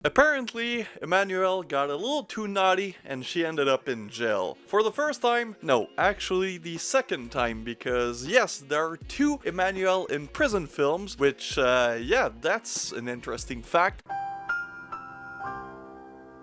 Apparently, Emmanuelle got a little too naughty and she ended up in jail. For the first time? No, actually the second time, because yes, there are two Emmanuelle in prison films, which, yeah, that's an interesting fact.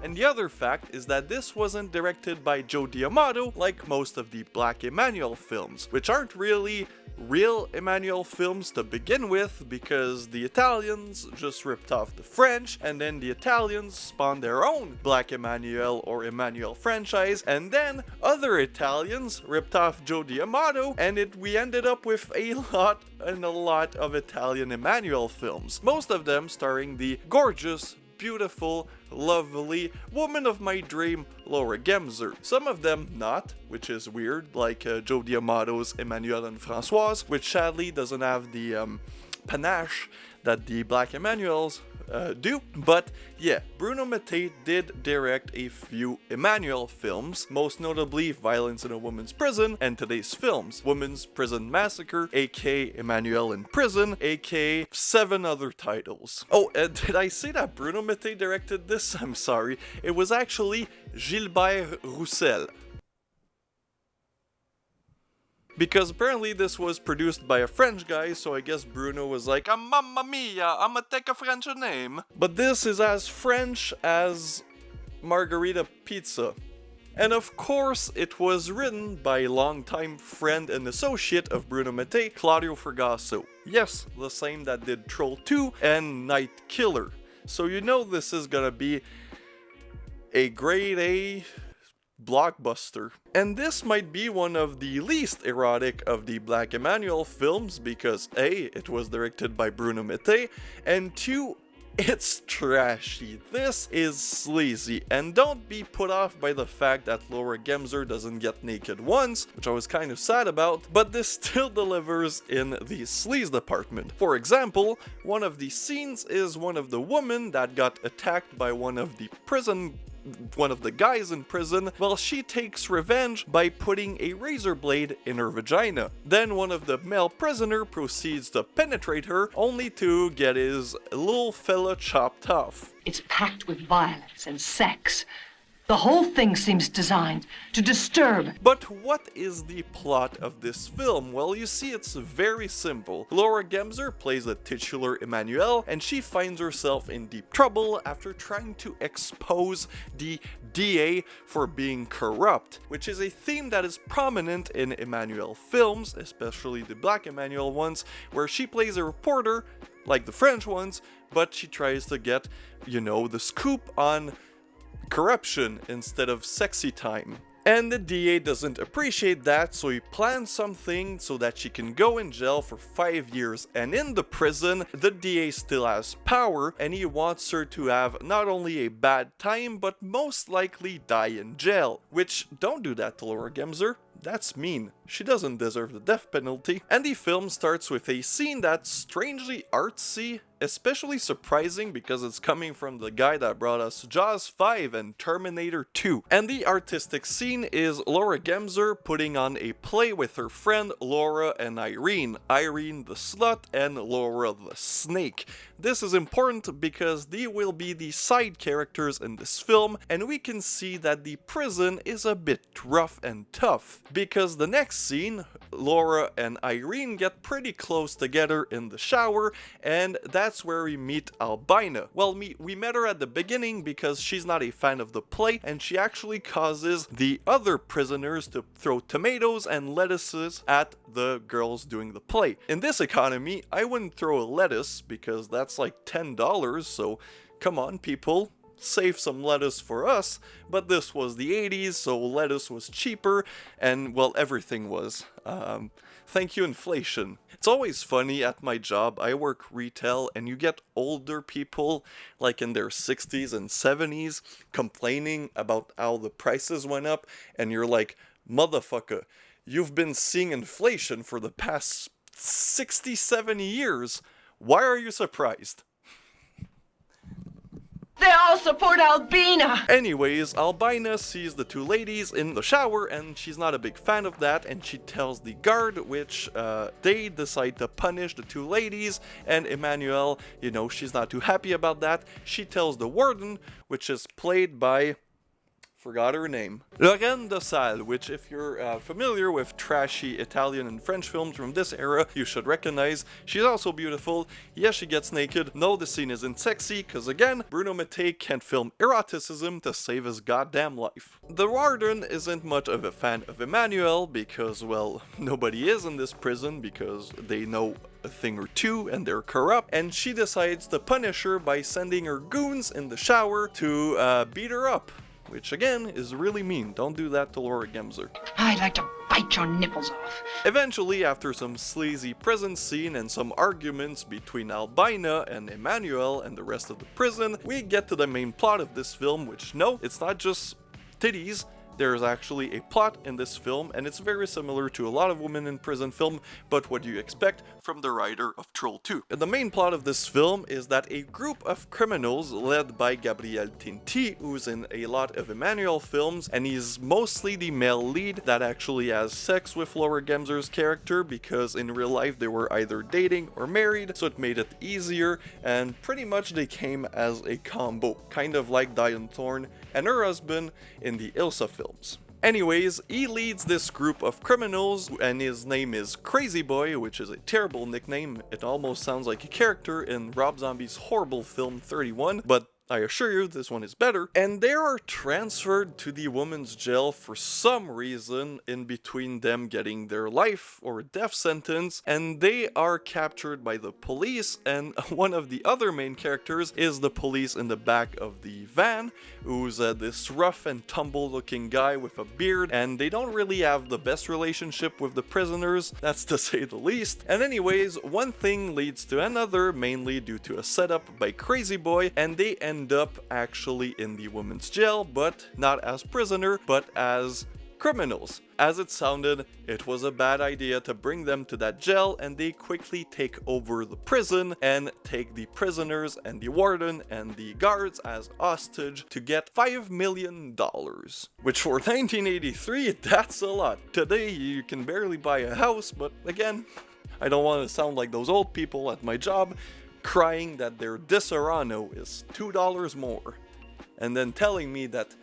And the other fact is that this wasn't directed by Joe D'Amato like most of the Black Emmanuelle films, which aren't really real Emmanuelle films to begin with, because the Italians just ripped off the French, and then the Italians spawned their own Black Emmanuelle or Emmanuelle franchise, and then other Italians ripped off Joe D'Amato, and we ended up with a lot of Italian Emmanuelle films, most of them starring the gorgeous, beautiful, lovely woman of my dream, Laura Gemser. Some of them not, which is weird, like Joe D'Amato's Emmanuelle and Françoise, which sadly doesn't have the panache that the Black Emmanuelles do. But yeah, Bruno Mattei did direct a few Emmanuelle films, most notably Violence in a Woman's Prison and today's films, Women's Prison Massacre, aka Emmanuelle in Prison, aka 7 other titles. Oh, did I say that Bruno Mattei directed this? I'm sorry. It was actually Gilbert Roussel. Because apparently this was produced by a French guy, so I guess Bruno was like, Mamma mia, I'ma take a French name. But this is as French as Margarita Pizza. And of course, it was written by longtime friend and associate of Bruno Mattei, Claudio Fragasso. Yes, the same that did Troll 2 and Night Killer. So you know this is gonna be a grade A blockbuster. And this might be one of the least erotic of the Black Emmanuelle films, because A, it was directed by Bruno Mattei, and 2, it's trashy. This is sleazy, and don't be put off by the fact that Laura Gemser doesn't get naked once, which I was kind of sad about, but this still delivers in the sleaze department. For example, one of the scenes is one of the women that got attacked by one of the guys in prison. Well, she takes revenge by putting a razor blade in her vagina. Then one of the male prisoner proceeds to penetrate her, only to get his little fella chopped off. It's packed with violence and sex. The whole thing seems designed to disturb. But what is the plot of this film? Well, you see, it's very simple. Laura Gemser plays the titular Emmanuelle, and she finds herself in deep trouble after trying to expose the DA for being corrupt, which is a theme that is prominent in Emmanuelle films, especially the Black Emmanuelle ones, where she plays a reporter, like the French ones, but she tries to get, the scoop on corruption instead of sexy time. And the DA doesn't appreciate that, so he plans something so that she can go in jail for 5 years. And in the prison, the DA still has power, and he wants her to have not only a bad time, but most likely die in jail. Which, don't do that to Laura Gemser. That's mean. She doesn't deserve the death penalty. And the film starts with a scene that's strangely artsy, especially surprising because it's coming from the guy that brought us Jaws 5 and Terminator 2. And the artistic scene is Laura Gemser putting on a play with her friend Laura and Irene. Irene the slut and Laura the snake. This is important because they will be the side characters in this film, and we can see that the prison is a bit rough and tough. Because the next scene, Laura and Irene get pretty close together in the shower, and that's where we meet Albina. Well, we met her at the beginning because she's not a fan of the play, and she actually causes the other prisoners to throw tomatoes and lettuces at the girls doing the play. In this economy, I wouldn't throw a lettuce because that's like $10, so come on people. Save some lettuce for us, but this was the 80s, so lettuce was cheaper, and well, everything was. Thank you, inflation. It's always funny at my job, I work retail, and you get older people, like in their 60s and 70s, complaining about how the prices went up, and you're like, motherfucker, you've been seeing inflation for the past 60, 70 years. Why are you surprised? They're all support Albina. Anyways, Albina sees the two ladies in the shower and she's not a big fan of that, and she tells the guard, which they decide to punish the two ladies, and Emmanuelle, you know, she's not too happy about that. She tells the warden, which is played by... forgot her name. Lorraine de Salle, which if you're familiar with trashy Italian and French films from this era, you should recognize. She's also beautiful. Yes, she gets naked. No, the scene isn't sexy, because again, Bruno Mattei can't film eroticism to save his goddamn life. The warden isn't much of a fan of Emmanuelle because, well, nobody is in this prison because they know a thing or two and they're corrupt, and she decides to punish her by sending her goons in the shower to beat her up. Which again is really mean. Don't do that to Laura Gemser. I'd like to bite your nipples off. Eventually, after some sleazy prison scene and some arguments between Albina and Emmanuelle and the rest of the prison, we get to the main plot of this film, which no, it's not just titties. There's actually a plot in this film, and it's very similar to a lot of women in prison film, but what do you expect from the writer of Troll 2? And the main plot of this film is that a group of criminals led by Gabriel Tinti, who's in a lot of Emmanuelle films, and he's mostly the male lead that actually has sex with Laura Gemser's character, because in real life they were either dating or married, so it made it easier, and pretty much they came as a combo, kind of like Diane Thorne and her husband in the Ilsa films. Anyways, he leads this group of criminals, and his name is Crazy Boy, which is a terrible nickname. It almost sounds like a character in Rob Zombie's horrible film 31, but I assure you this one is better. And they are transferred to the women's jail for some reason in between them getting their life or death sentence, and they are captured by the police, and one of the other main characters is the police in the back of the van, who's this rough and tumble looking guy with a beard, and they don't really have the best relationship with the prisoners, that's to say the least. And anyways, one thing leads to another, mainly due to a setup by Crazy Boy, and they end up actually in the women's jail, but not as prisoner, but as criminals. As it sounded, it was a bad idea to bring them to that jail, and they quickly take over the prison and take the prisoners and the warden and the guards as hostage to get $5 million. Which for 1983, that's a lot. Today, you can barely buy a house, but again, I don't want to sound like those old people at my job crying that their Disaronno is $2 more, and then telling me that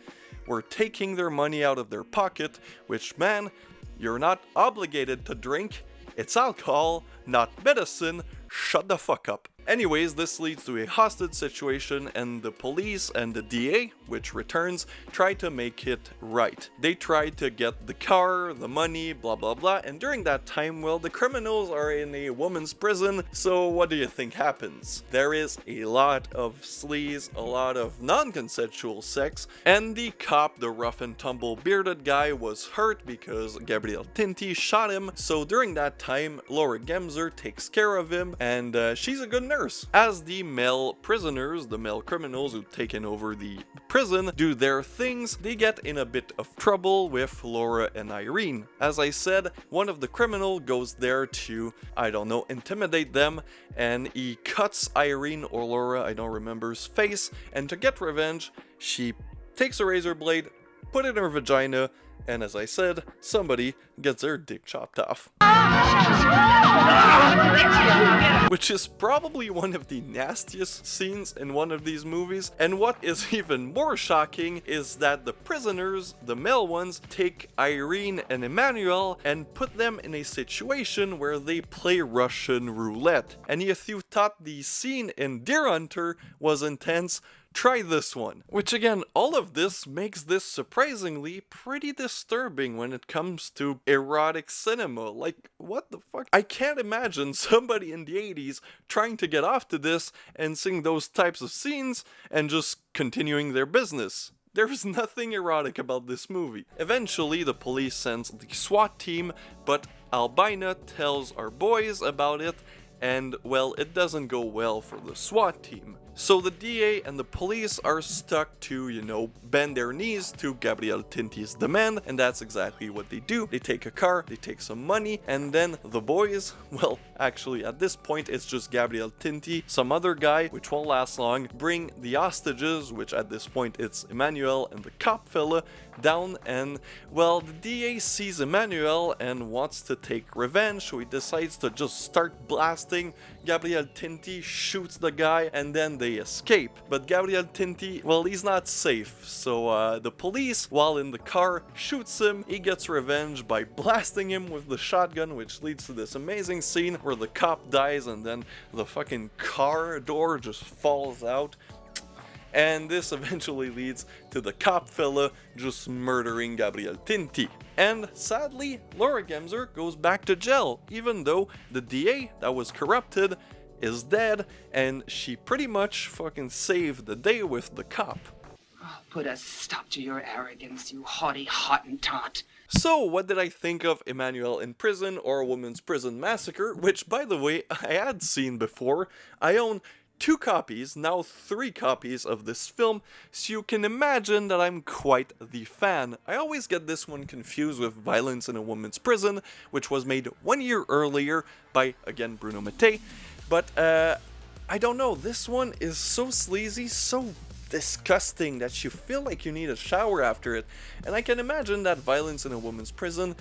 we're taking their money out of their pocket, which, man, you're not obligated to drink. It's alcohol, not medicine. Shut the fuck up. Anyways, this leads to a hostage situation, and the police and the DA, which returns, try to make it right. They try to get the car, the money, blah blah blah, and during that time, well, the criminals are in a woman's prison, so what do you think happens? There is a lot of sleaze, a lot of non-consensual sex, and the cop, the rough and tumble bearded guy, was hurt because Gabriel Tinti shot him, so during that time, Laura Gemser takes care of him, and she's a good nurse. As the male prisoners, the male criminals who've taken over the prison, do their things, they get in a bit of trouble with Laura and Irene. As I said, one of the criminals goes there to, I don't know, intimidate them, and he cuts Irene or Laura, I don't remember's face, and to get revenge, she takes a razor blade, put it in her vagina, and as I said, somebody gets their dick chopped off. Which is probably one of the nastiest scenes in one of these movies, and what is even more shocking is that the prisoners, the male ones, take Irene and Emmanuelle and put them in a situation where they play Russian roulette. And if you thought the scene in Deer Hunter was intense, try this one. Which again, all of this makes this surprisingly pretty disturbing when it comes to erotic cinema. Like, what the fuck? I can't imagine somebody in the 80s trying to get off to this and seeing those types of scenes and just continuing their business. There's nothing erotic about this movie. Eventually, the police sends the SWAT team, but Albina tells our boys about it, and well, it doesn't go well for the SWAT team. So the DA and the police are stuck to, bend their knees to Gabriel Tinti's demand, and that's exactly what they do. They take a car, they take some money, and then the boys, well, actually at this point it's just Gabriel Tinti, some other guy, which won't last long, bring the hostages, which at this point it's Emmanuelle and the cop fella, down, and, well, the DA sees Emmanuelle and wants to take revenge, so he decides to just start blasting. Gabriel Tinti shoots the guy, and then they escape. But Gabriel Tinti, well, he's not safe, so the police, while in the car, shoots him. He gets revenge by blasting him with the shotgun, which leads to this amazing scene where the cop dies and then the fucking car door just falls out. And this eventually leads to the cop fella just murdering Gabriel Tinti. And sadly, Laura Gemser goes back to jail, even though the DA that was corrupted is dead, and she pretty much fucking saved the day with the cop. Oh, put a stop to your arrogance, you haughty Hottentot. So, what did I think of Emmanuelle in Prison or A Woman's Prison Massacre, which, by the way, I had seen before. I own 2 copies, now 3 copies of this film, so you can imagine that I'm quite the fan. I always get this one confused with Violence in a Woman's Prison, which was made 1 year earlier by, again, Bruno Mattei, but I don't know, this one is so sleazy, so disgusting that you feel like you need a shower after it, and I can imagine that Violence in a Woman's Prison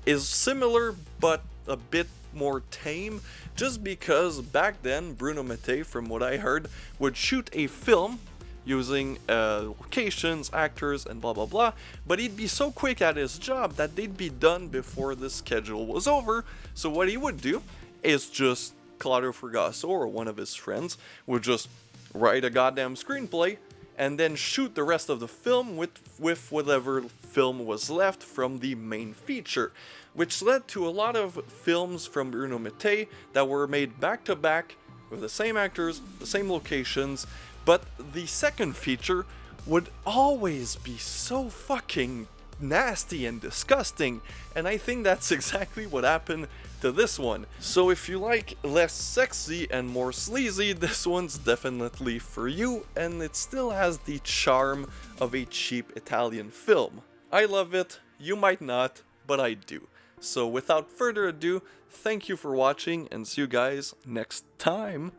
is similar, but a bit more tame, just because back then Bruno Mattei, from what I heard, would shoot a film using locations, actors, and blah blah blah, but he'd be so quick at his job that they'd be done before the schedule was over. So what he would do is just Claudio Fragasso or one of his friends would just write a goddamn screenplay and then shoot the rest of the film with whatever film was left from the main feature, which led to a lot of films from Bruno Mattei that were made back to back with the same actors, the same locations, but the second feature would always be so fucking nasty and disgusting, and I think that's exactly what happened to this one. So if you like less sexy and more sleazy, this one's definitely for you, and it still has the charm of a cheap Italian film. I love it, you might not, but I do. So without further ado, thank you for watching, and see you guys next time.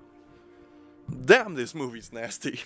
Damn, this movie's nasty.